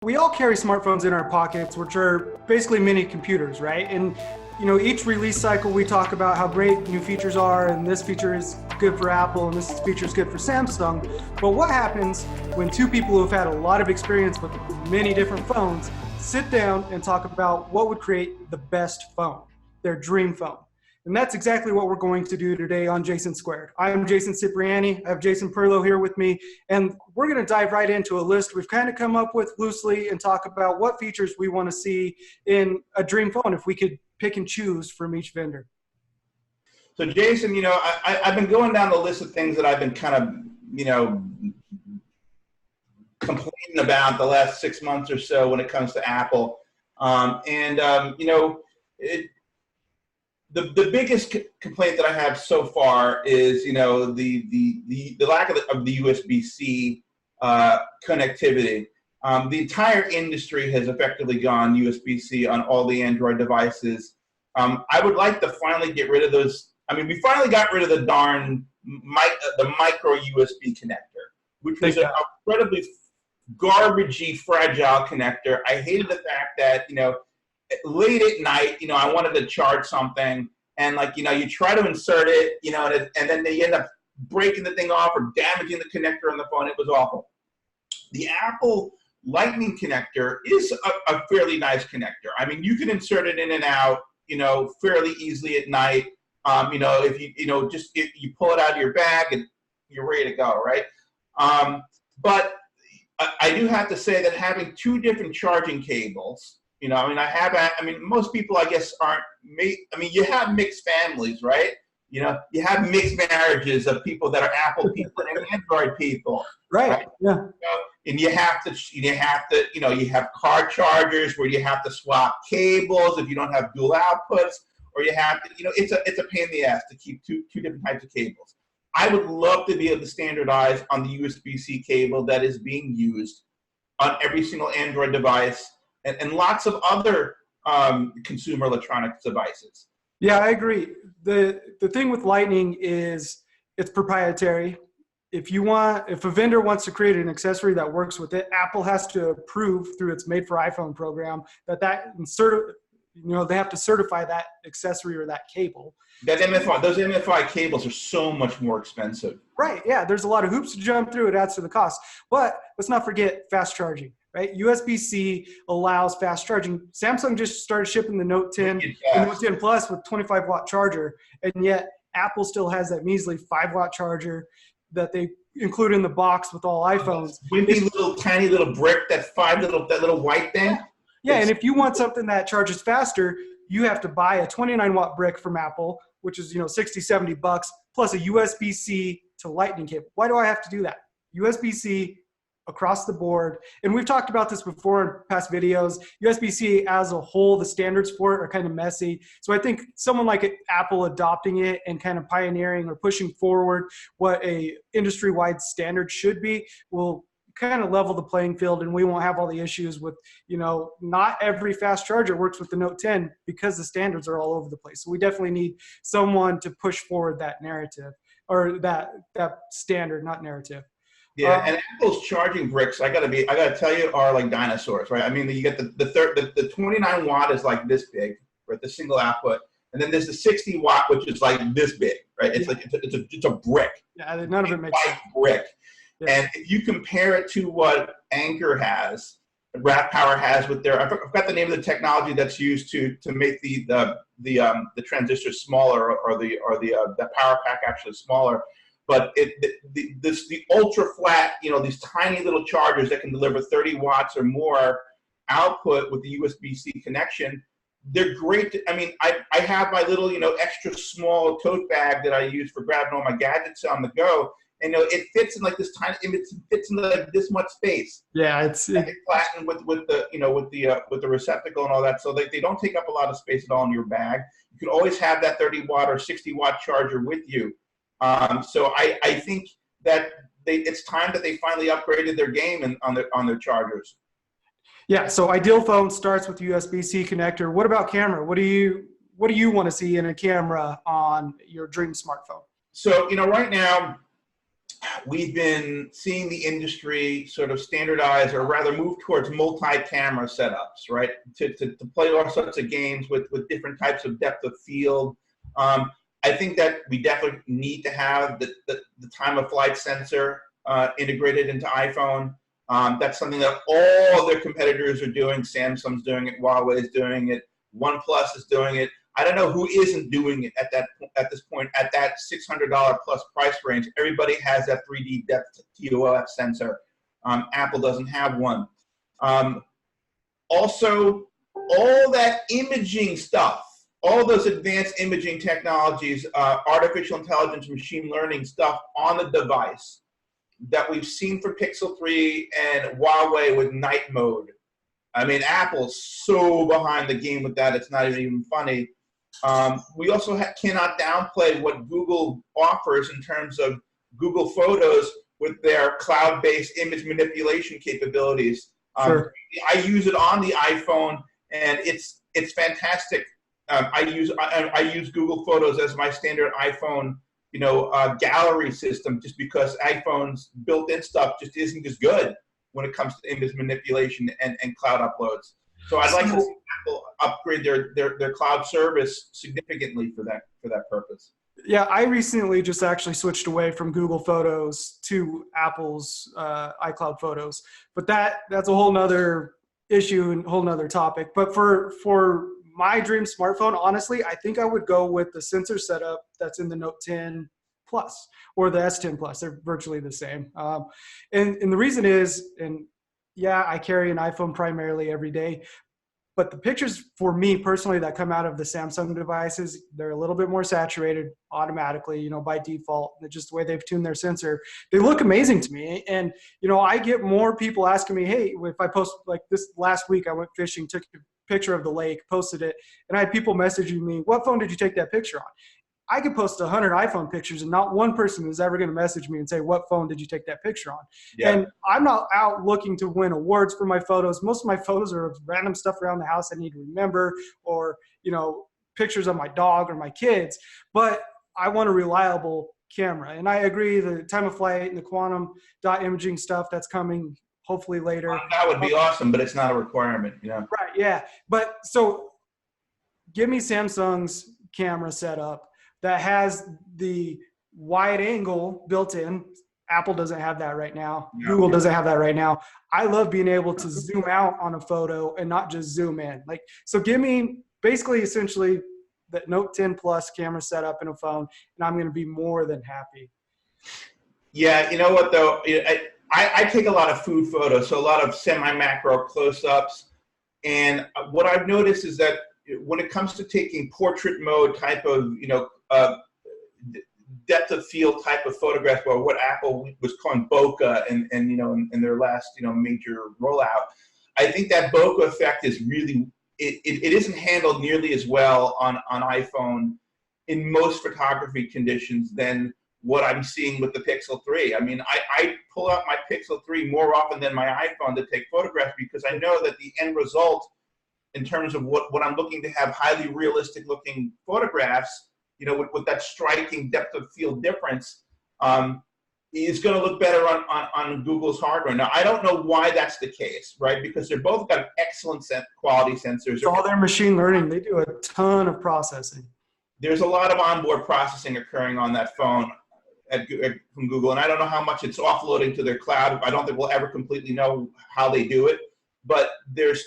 We all carry smartphones in our pockets, which are basically mini computers, right? And each release cycle we talk about how great new features are, and this feature is good for Apple, and this feature is good for Samsung. But what happens when two people who have had a lot of experience with many different phones sit down and talk about what would create the best phone, their dream phone? And that's exactly what we're going to do today on Jason Squared. I'm Jason Cipriani. I have Jason Perlow here with me, and we're going to dive right into a list we've kind of come up with loosely and talk about what features we want to see in a dream phone if we could pick and choose from each vendor. So Jason, I've been going down the list of things that I've been kind of, complaining about the last 6 months or so when it comes to Apple. The biggest complaint that I have so far is, the lack of the USB-C connectivity. The entire industry has effectively gone USB-C on all the Android devices. I would like to finally get rid of those. I mean, we finally got rid of the darn the micro USB connector, which was an incredibly garbagey, fragile connector. I hated the fact that, late at night, I wanted to charge something, and you try to insert it, and then they end up breaking the thing off or damaging the connector on the phone. It was awful. The Apple Lightning connector is a fairly nice connector. I mean, you can insert it in and out, fairly easily at night. If you pull it out of your bag and you're ready to go, right? But I do have to say that having two different charging cables, most people, I guess, you have mixed families, right? You have mixed marriages of people that are Apple people and Android people. Right. Yeah. And you have car chargers where you have to swap cables if you don't have dual outputs, or you have to, it's a pain in the ass to keep two different types of cables. I would love to be able to standardize on the USB-C cable that is being used on every single Android device and lots of other consumer electronics devices. Yeah, I agree. The thing with Lightning is it's proprietary. If a vendor wants to create an accessory that works with it, Apple has to approve through its Made for iPhone program that they have to certify that accessory or that cable. Those MFI cables are so much more expensive. Right, yeah, there's a lot of hoops to jump through. It adds to the cost. But let's not forget fast charging, right? USB-C allows fast charging. Samsung just started shipping the Note 10 and Note 10 Plus with 25-watt charger, and yet Apple still has that measly 5-watt charger that they include in the box with all iPhones. Wimpy little tiny little brick, that little white thing. Yeah, and if you want something that charges faster, you have to buy a 29-watt brick from Apple, which is, $60-70 plus a USB-C to Lightning cable. Why do I have to do that? USB-C across the board. And we've talked about this before in past videos. USB-C as a whole, the standards for it are kind of messy. So I think someone like Apple adopting it and kind of pioneering or pushing forward what a industry-wide standard should be will kind of level the playing field, and we won't have all the issues with, not every fast charger works with the Note 10 because the standards are all over the place. So we definitely need someone to push forward that narrative or that standard, not narrative. Yeah, and Apple's charging bricks, I gotta tell you, are like dinosaurs, right? I mean, you get the 29 watt is like this big, right? The single output, and then there's the 60 watt, which is like this big, right? It's like it's a brick. Yeah, none of it makes sense. Brick. Yeah. And if you compare it to what Anker has, Wrap Power has with their, I forgot the name of the technology that's used to make the transistor smaller or the power pack actually smaller. But the ultra flat, these tiny little chargers that can deliver 30 watts or more output with the USB-C connection, they're great. I have my little, extra small tote bag that I use for grabbing all my gadgets on the go. And it fits in like this tiny. It fits in like this much space. Yeah, it's flattened with the receptacle and all that, so they don't take up a lot of space at all in your bag. You can always have that 30-watt or 60-watt charger with you. So I think that it's time that they finally upgraded their game on their chargers. Yeah. So ideal phone starts with USB-C connector. What about camera? What do you want to see in a camera on your dream smartphone? So right now, we've been seeing the industry sort of standardize, or rather move towards multi-camera setups, right? To play all sorts of games with different types of depth of field. I think that we definitely need to have the time of flight sensor integrated into iPhone. That's something that all their competitors are doing. Samsung's doing it, Huawei is doing it, OnePlus is doing it. I don't know who isn't doing it at this point, at that $600 plus price range. Everybody has that 3D depth TOF sensor. Apple doesn't have one. Also, all that imaging stuff, all those advanced imaging technologies, artificial intelligence, machine learning stuff on the device that we've seen for Pixel 3 and Huawei with night mode. I mean, Apple's so behind the game with that, it's not even funny. We also cannot downplay what Google offers in terms of Google Photos with their cloud-based image manipulation capabilities. Sure. I use it on the iPhone, and it's fantastic. I use Google Photos as my standard iPhone, gallery system, just because iPhone's built-in stuff just isn't as good when it comes to image manipulation and cloud uploads. So I'd like to see Apple upgrade their cloud service significantly for that purpose. Yeah, I recently just actually switched away from Google Photos to Apple's iCloud Photos, but that's a whole nother issue and whole nother topic. But for my dream smartphone, honestly, I think I would go with the sensor setup that's in the Note 10 Plus or the S10 Plus. They're virtually the same. And the reason is, and yeah, I carry an iPhone primarily every day, but the pictures for me personally that come out of the Samsung devices, they're a little bit more saturated automatically, by default. Just the way they've tuned their sensor, they look amazing to me. And, I get more people asking me, hey, if I post, like this last week, I went fishing, took a picture of the lake, posted it, and I had people messaging me, what phone did you take that picture on? I could post 100 iPhone pictures and not one person is ever going to message me and say, what phone did you take that picture on? Yeah. And I'm not out looking to win awards for my photos. Most of my photos are of random stuff around the house I need to remember, or, pictures of my dog or my kids. But I want a reliable camera. And I agree, the time of flight and the quantum dot imaging stuff that's coming hopefully later. That would be awesome, but it's not a requirement. Right, yeah. But so give me Samsung's camera setup that has the wide angle built in. Apple doesn't have that right now. No. Google doesn't have that right now. I love being able to zoom out on a photo and not just zoom in. So give me basically essentially the Note 10 Plus camera setup in a phone, and I'm going to be more than happy. Yeah, you know what though? I take a lot of food photos, so a lot of semi-macro close-ups. And what I've noticed is that when it comes to taking portrait mode type of, depth of field type of photograph, or what Apple was calling bokeh in their last, major rollout, I think that bokeh effect is really, it isn't handled nearly as well on iPhone in most photography conditions than what I'm seeing with the Pixel 3. I mean, I pull out my Pixel 3 more often than my iPhone to take photographs, because I know that the end result in terms of what I'm looking to have highly realistic looking photographs, with that striking depth of field difference, is going to look better on Google's hardware. Now, I don't know why that's the case, right? Because they're both got excellent quality sensors. It's all their machine learning. They do a ton of processing. There's a lot of onboard processing occurring on that phone from Google, and I don't know how much it's offloading to their cloud. I don't think we'll ever completely know how they do it, but there's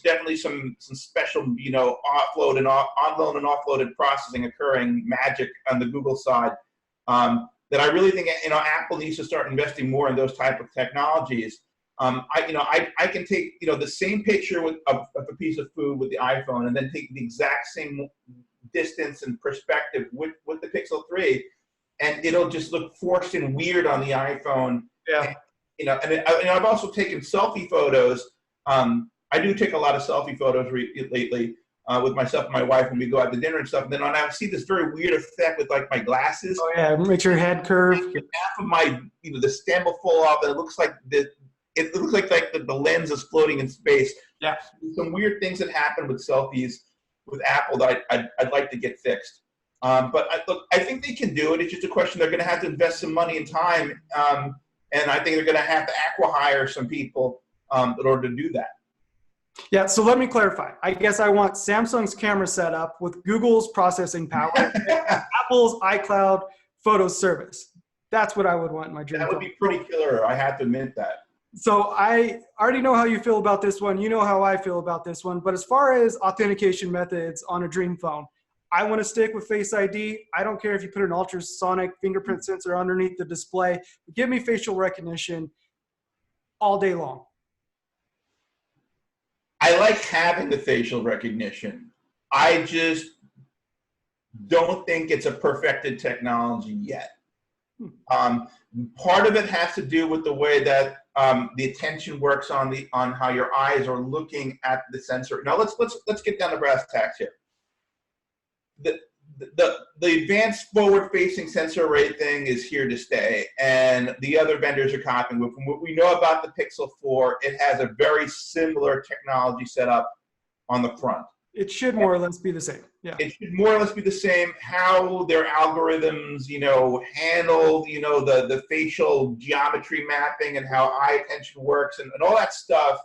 definitely some special, offload and onload and offloaded processing occurring magic on the Google side, that I really think, Apple needs to start investing more in those type of technologies. I can take, the same picture of a piece of food with the iPhone, and then take the exact same distance and perspective with the Pixel 3, and it'll just look forced and weird on the iPhone. Yeah. And, I've also taken selfie photos. I do take a lot of selfie photos lately with myself and my wife when we go out to dinner and stuff. And then I see this very weird effect with my glasses. Oh yeah, it makes your head curve. Half of my, the stem will fall off, and it looks like the lens is floating in space. Yeah. Some weird things that happen with selfies with Apple that I'd like to get fixed. But look, I think they can do it. It's just a question they're going to have to invest some money and time, and I think they're going to have to acqui-hire some people in order to do that. Yeah, so let me clarify. I guess I want Samsung's camera setup with Google's processing power, Apple's iCloud photo service. That's what I would want in my dream That would phone. be pretty killer. I have to admit that. So I already know how you feel about this one. You know how I feel about this one. But as far as authentication methods on a dream phone, I want to stick with Face ID. I don't care if you put an ultrasonic fingerprint sensor underneath the display. Give me facial recognition all day long. I like having the facial recognition. I just don't think it's a perfected technology yet. Part of it has to do with the way that the attention works on how your eyes are looking at the sensor. Now let's get down to brass tacks here. The advanced forward-facing sensor array thing is here to stay, and the other vendors are copying. From what we know about the Pixel 4, it has a very similar technology set up on the front. It should more or less be the same. Yeah. It should more or less be the same. How their algorithms, handle, the facial geometry mapping and how eye attention works and all that stuff.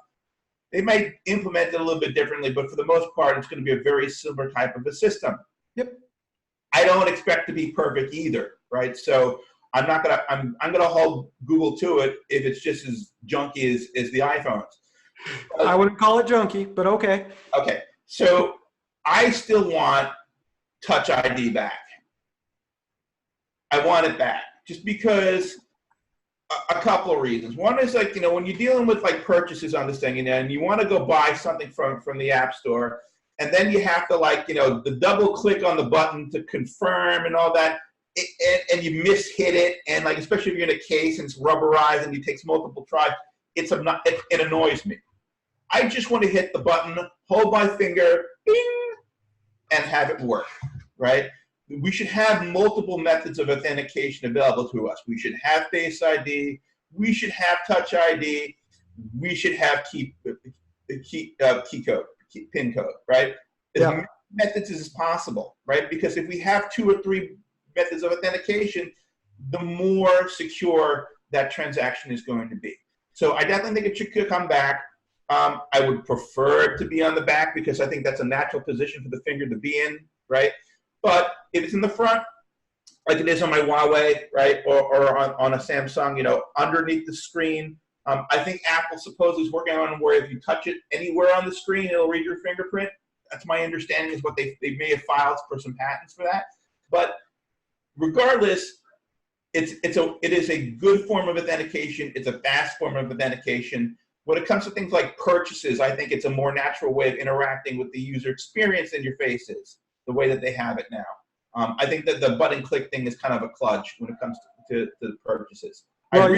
They might implement it a little bit differently, but for the most part, it's going to be a very similar type of a system. Yep. I don't expect to be perfect either, right? So I'm gonna hold Google to it if it's just as junky as the iPhones. I wouldn't call it junky, but okay. Okay, so I still want Touch ID back. I want it back just because a couple of reasons. One is when you're dealing with purchases on this thing, and you want to go buy something from the App Store. And then you have to the double click on the button to confirm and all that, and you mishit it, and especially if you're in a case and it's rubberized and it takes multiple tries, it annoys me. I just want to hit the button, hold my finger, bing, and have it work, right? We should have multiple methods of authentication available to us. We should have Face ID. We should have Touch ID. We should have key code. PIN code, right? As many methods as possible, right? Because if we have 2 or 3 methods of authentication, the more secure that transaction is going to be. So I definitely think it should come back. I would prefer it to be on the back because I think that's a natural position for the finger to be in, right? But if it's in the front, like it is on my Huawei, right, or on a Samsung, underneath the screen. I think Apple supposedly is working on where if you touch it anywhere on the screen, it'll read your fingerprint. That's my understanding is what they may have filed for some patents for that. But regardless, it is a good form of authentication. It's a fast form of authentication. When it comes to things like purchases, I think it's a more natural way of interacting with the user experience than your faces, the way that they have it now. I think that the button click thing is kind of a kludge when it comes to the purchases. Well,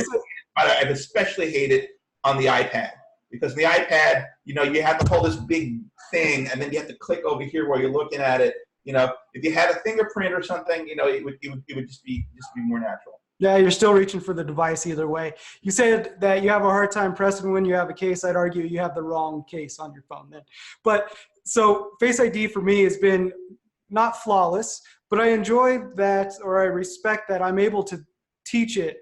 I've especially hated on the iPad because the iPad, you have to hold this big thing and then you have to click over here while you're looking at it. If you had a fingerprint or something, it would just be more natural. Yeah, you're still reaching for the device either way. You said that you have a hard time pressing when you have a case. I'd argue you have the wrong case on your phone then. But so Face ID for me has been not flawless, but I enjoy that, or I respect that I'm able to teach it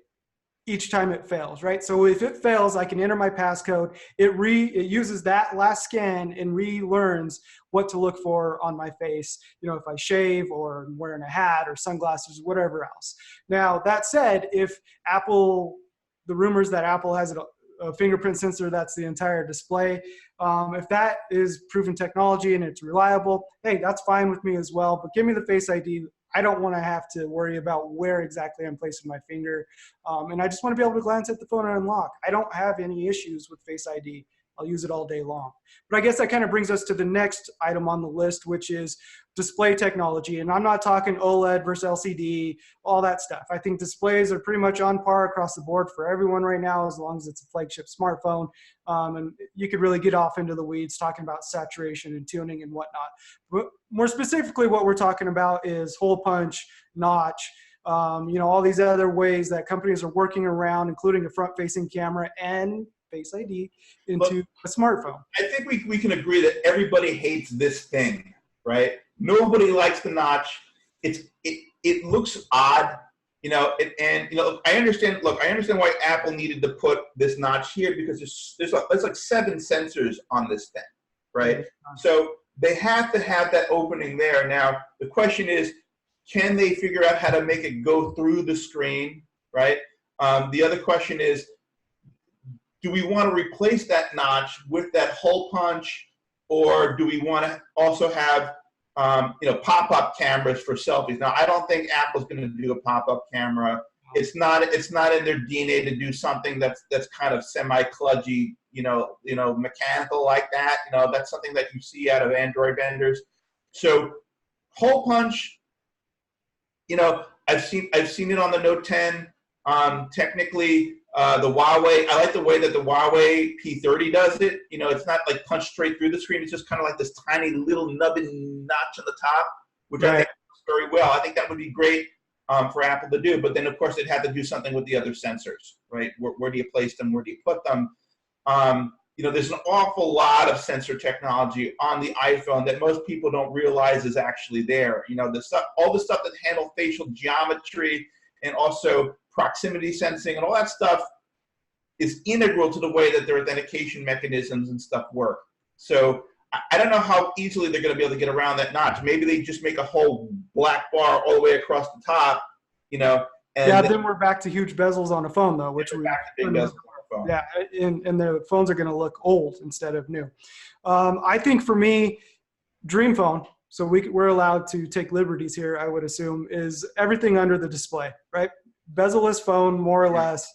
each time it fails, right? So if it fails, I can enter my passcode. It uses that last scan and relearns what to look for on my face, if I shave or I'm wearing a hat or sunglasses, whatever else. Now, that said, if the rumors that Apple has a fingerprint sensor that's the entire display, if that is proven technology and it's reliable, hey, that's fine with me as well. But give me the Face ID. I don't want to have to worry about where exactly I'm placing my finger. And I just want to be able to glance at the phone and unlock. I don't have any issues with Face ID. I'll use it all day long. But I guess that kind of brings us to the next item on the list, which is display technology. And I'm not talking OLED versus LCD, all that stuff. I think displays are pretty much on par across the board for everyone right now, as long as it's a flagship smartphone. And you could really get off into the weeds talking about saturation and tuning and whatnot. But more specifically, what we're talking about is hole punch, notch, all these other ways that companies are working around, including a front-facing camera and Face ID into a smartphone. I think we can agree that everybody hates this thing, right? Nobody likes the notch. it looks odd, and I understand. Look, I understand why Apple needed to put this notch here, because there's like 7 sensors on this thing, right? So they have to have that opening there. Now the question is, can they figure out how to make it go through the screen, right? The other question is, do we want to replace that notch with that hole punch, or do we want to also have pop-up cameras for selfies? Now, I don't think Apple's going to do a pop-up camera. It's not in their DNA to do something that's kind of semi-kludgy, mechanical like that. That's something that you see out of Android vendors. So, hole punch, I've seen it on the Note 10. Technically, the Huawei, I like the way that the Huawei P30 does it. It's not like punched straight through the screen. It's just kind of like this tiny little nubbin notch on the top, which I think works very well. I think that would be great for Apple to do. But then, of course, they'd have to do something with the other sensors, right? Where do you place them? Where do you put them? There's an awful lot of sensor technology on the iPhone that most people don't realize is actually there. All the stuff that handle facial geometry and also proximity sensing and all that stuff is integral to the way that their authentication mechanisms and stuff work. So I don't know how easily they're going to be able to get around that notch. Maybe they just make a whole black bar all the way across the top, and then we're back to huge bezels on a phone, though, which we back to big bezels on a phone. Yeah, and the phones are going to look old instead of new. I think for me, Dream Phone, so we're allowed to take liberties here, I would assume, is everything under the display, right? Bezel-less phone, more or less.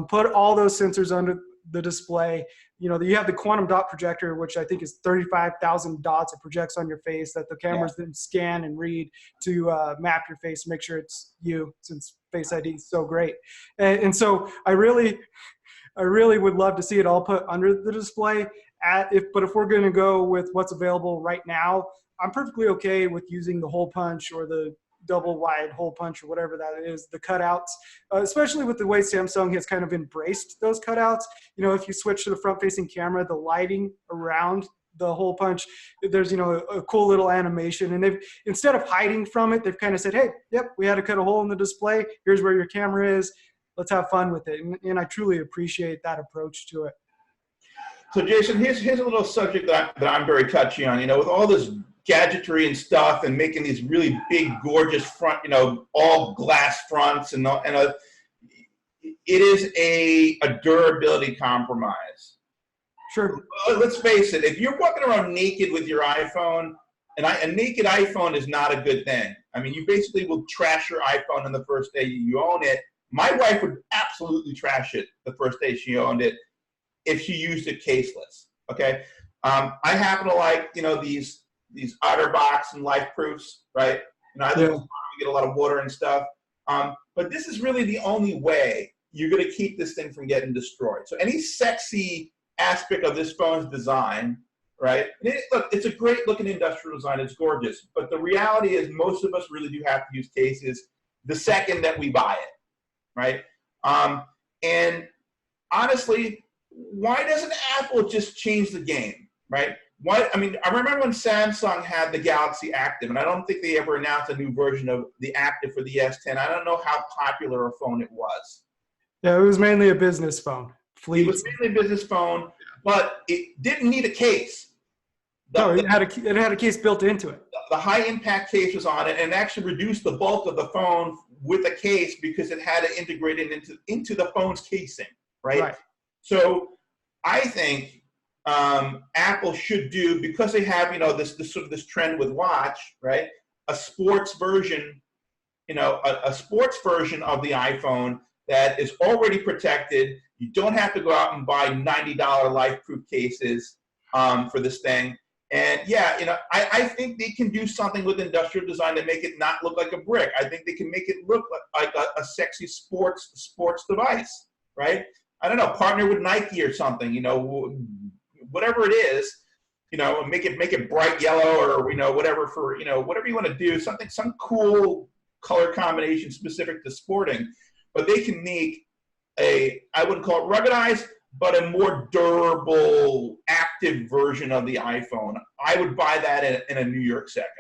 Put all those sensors under the display. You have the quantum dot projector, which I think is 35,000 dots it projects on your face that the cameras then scan and read to map your face, make sure it's you, since Face ID is so great. And so I really would love to see it all put under the display. But if we're going to go with what's available right now, I'm perfectly okay with using the hole punch or the double wide hole punch or whatever that is, the cutouts, especially with the way Samsung has kind of embraced those cutouts. If you switch to the front facing camera, the lighting around the hole punch, there's, a cool little animation. And they've, instead of hiding from it, they've kind of said, hey, yep, we had to cut a hole in the display. Here's where your camera is. Let's have fun with it. And I truly appreciate that approach to it. So Jason, here's a little subject that I'm very touchy on, with all this gadgetry and stuff and making these really big, gorgeous front, all glass fronts and it is a durability compromise. Sure. Let's face it, if you're walking around naked with your iPhone, a naked iPhone is not a good thing. I mean, you basically will trash your iPhone on the first day you own it. My wife would absolutely trash it the first day she owned it if she used it caseless, okay? I happen to like, these OtterBox and Life Proofs, right? I think you get a lot of water and stuff. But this is really the only way you're going to keep this thing from getting destroyed. So any sexy aspect of this phone's design, right? Look, it's a great looking industrial design. It's gorgeous. But the reality is most of us really do have to use cases the second that we buy it, right? And honestly, why doesn't Apple just change the game, right? I remember when Samsung had the Galaxy Active, and I don't think they ever announced a new version of the Active for the S10. I don't know how popular a phone it was. Yeah, it was mainly a business phone. It was mainly a business phone, but it didn't need a case. It had a case built into it. The high impact case was on it, and actually reduced the bulk of the phone with a case because it had to integrate it into the phone's casing, right? So I think Apple should do, because they have this trend with watch, right? A sports version, a sports version of the iPhone that is already protected. You don't have to go out and buy $90 LifeProof cases for this thing. And I think they can do something with industrial design to make it not look like a brick. I think they can make it look like a sexy sports device, right? I don't know, partner with Nike or something, whatever it is, make it bright yellow or, whatever for, whatever you want to do, some cool color combination specific to sporting. But they can make I wouldn't call it ruggedized, but a more durable, active version of the iPhone. I would buy that in a New York second.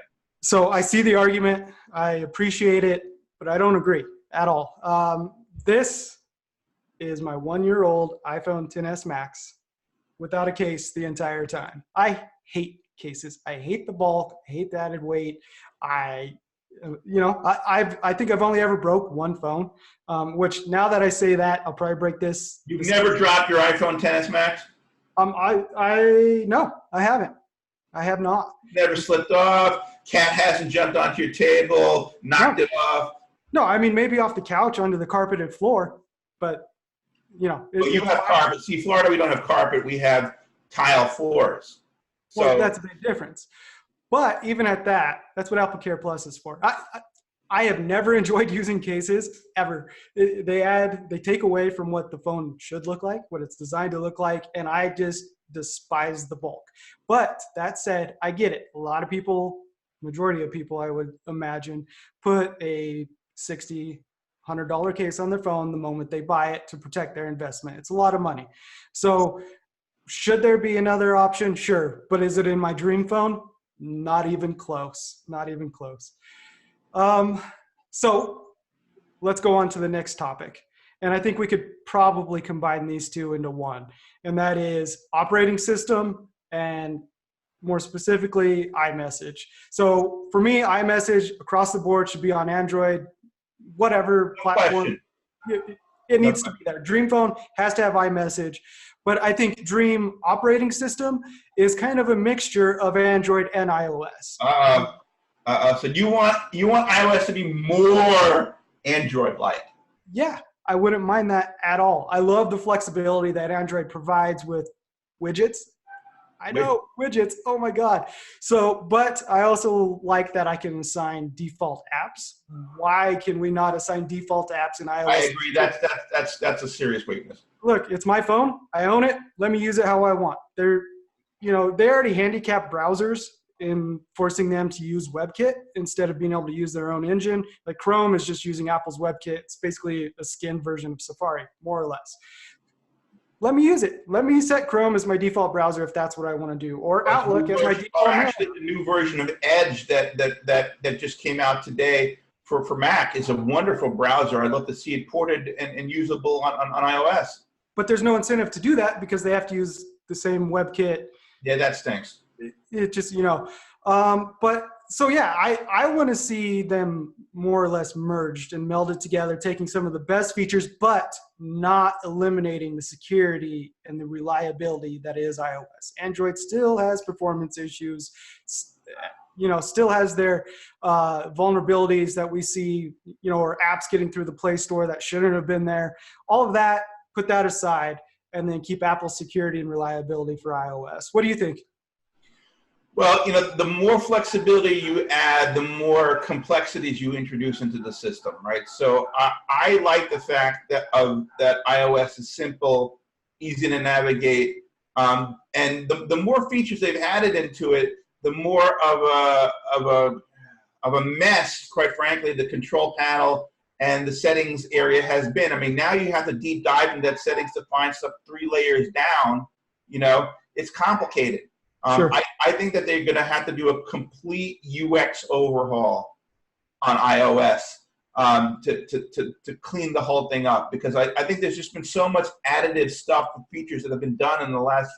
So I see the argument. I appreciate it, but I don't agree at all. This is my 1-year-old iPhone XS Max without a case the entire time. I hate cases. I hate the bulk. I hate the added weight. I think I've only ever broke one phone, which now that I say that, I'll probably break this. You've never dropped your iPhone XS Max? No, I haven't. I have not. Never slipped off? Cat hasn't jumped onto your table, knocked it off? No, I mean, maybe off the couch under the carpeted floor, but Well, you have carpet. See, Florida, we don't have carpet. We have tile floors. Well, that's a big difference. But even at that, that's what Apple Care Plus is for. I have never enjoyed using cases ever. They take away from what the phone should look like, what it's designed to look like, and I just despise the bulk. But that said, I get it. A lot of people, majority of people, I would imagine, put a $60, $100 case on their phone the moment they buy it to protect their investment. It's a lot of money. So should there be another option? Sure. But is it in my dream phone? Not even close. Not even close. So let's go on to the next topic. And I think we could probably combine these two into one. And that is operating system and more specifically, iMessage. So for me, iMessage across the board should be on Android, whatever platform. It needs to be there. Dream phone has to have iMessage. But I think Dream operating system is kind of a mixture of Android and iOS. So you want iOS to be more Android-like? Yeah, I wouldn't mind that at all. I love the flexibility that Android provides with widgets. I know, widgets. Oh my God. But I also like that I can assign default apps. Why can we not assign default apps in iOS? I agree. That's a serious weakness. Look, it's my phone. I own it. Let me use it how I want. They already handicap browsers in forcing them to use WebKit instead of being able to use their own engine. Like Chrome is just using Apple's WebKit. It's basically a skinned version of Safari, more or less. Let me use it. Let me set Chrome as my default browser if that's what I want to do, or Outlook as my default. Actually, the new version of Edge that just came out today for Mac is a wonderful browser. I'd love to see it ported and usable on iOS. But there's no incentive to do that because they have to use the same WebKit. Yeah, that stinks. It just, but so yeah, I want to see them more or less merged and melded together, taking some of the best features, but not eliminating the security and the reliability that is iOS. Android still has performance issues, still has their vulnerabilities that we see, or apps getting through the Play Store that shouldn't have been there. All of that, put that aside, and then keep Apple's security and reliability for iOS. What do you think? Well, the more flexibility you add, the more complexities you introduce into the system, right? So I like the fact that iOS is simple, easy to navigate, and the more features they've added into it, the more of a mess, quite frankly, the control panel and the settings area has been. I mean, now you have to deep dive into that settings to find stuff 3 layers down. It's complicated. Sure. I think that they're going to have to do a complete UX overhaul on iOS to clean the whole thing up, because I think there's just been so much additive stuff and features that have been done in the last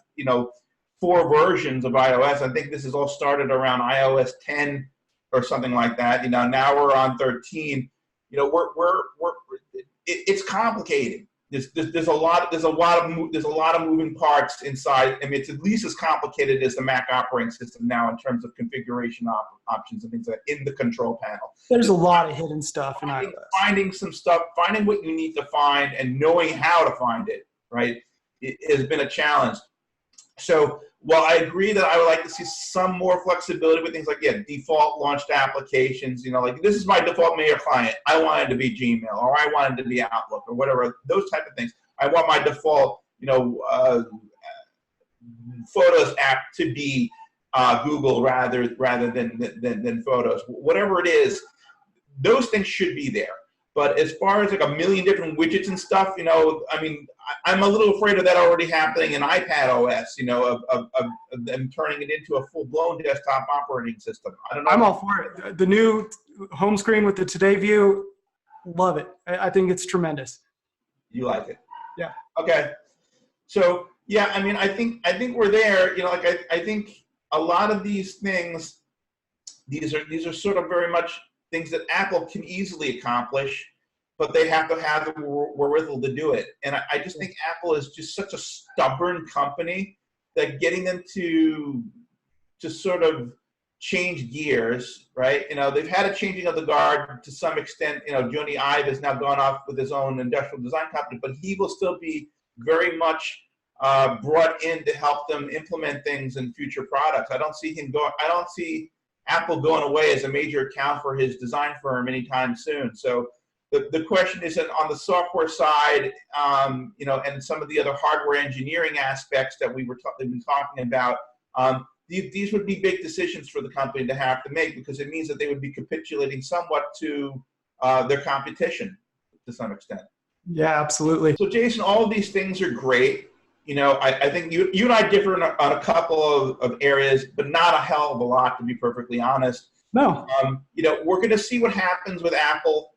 4 versions of iOS. I think this has all started around iOS 10 or something like that. Now we're on 13. It's complicated. There's a lot of moving parts inside. I mean, it's at least as complicated as the Mac operating system now in terms of configuration options and things like that in the control panel. There's a lot of hidden stuff in iOS. Finding some stuff, finding what you need to find, and knowing how to find it, right, it has been a challenge. So while I agree that I would like to see some more flexibility with things like default launched applications, like this is my default mail client. I want it to be Gmail, or I want it to be Outlook, or whatever, those type of things. I want my default, Photos app to be Google rather than Photos. Whatever it is, those things should be there. But as far as like a million different widgets and stuff, you know, I mean, I'm a little afraid of that already happening in iPad OS, you know, of them turning it into a full-blown desktop operating system. I don't know. I'm all for it. The new home screen with the Today view, love it. I think it's tremendous. You like it? Yeah. Okay. So yeah, I mean, I think we're there. You know, like I think a lot of these things, these are sort of very much things that Apple can easily accomplish, but they have to have the wherewithal to do it. And I just think Apple is just such a stubborn company that getting them to sort of change gears, right? You know, they've had a changing of the guard to some extent. You know, Jony Ive has now gone off with his own industrial design company, but he will still be very much brought in to help them implement things in future products. I don't see Apple going away as a major account for his design firm anytime soon. So the question is that on the software side, you know, and some of the other hardware engineering aspects that we've been talking about, these would be big decisions for the company to have to make, because it means that they would be capitulating somewhat to their competition to some extent. Yeah, absolutely. So Jason, all of these things are great. You know, I think you and I differ on a couple of areas, but not a hell of a lot, to be perfectly honest. No. You know, we're going to see what happens with Apple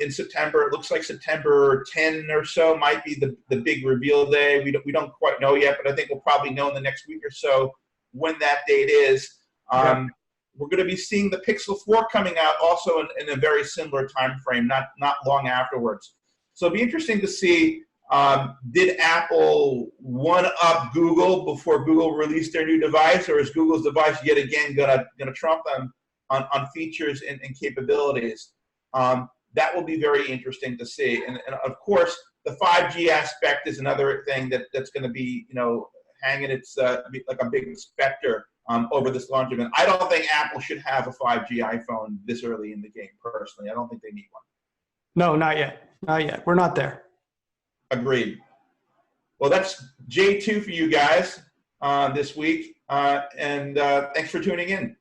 in September. It looks like September 10 or so might be the big reveal day. We don't quite know yet, but I think we'll probably know in the next week or so when that date is. We're going to be seeing the Pixel 4 coming out also in a very similar time frame, not long afterwards. So it'll be interesting to see, did Apple one-up Google before Google released their new device, or is Google's device yet again gonna trump them on features and capabilities? That will be very interesting to see. And of course, the 5G aspect is another thing that's going to be, you know, hanging its like a big specter over this launch event. I don't think Apple should have a 5G iPhone this early in the game, personally. I don't think they need one. No, not yet. Not yet. We're not there. Agreed. Well, that's J2 for you guys this week, and thanks for tuning in.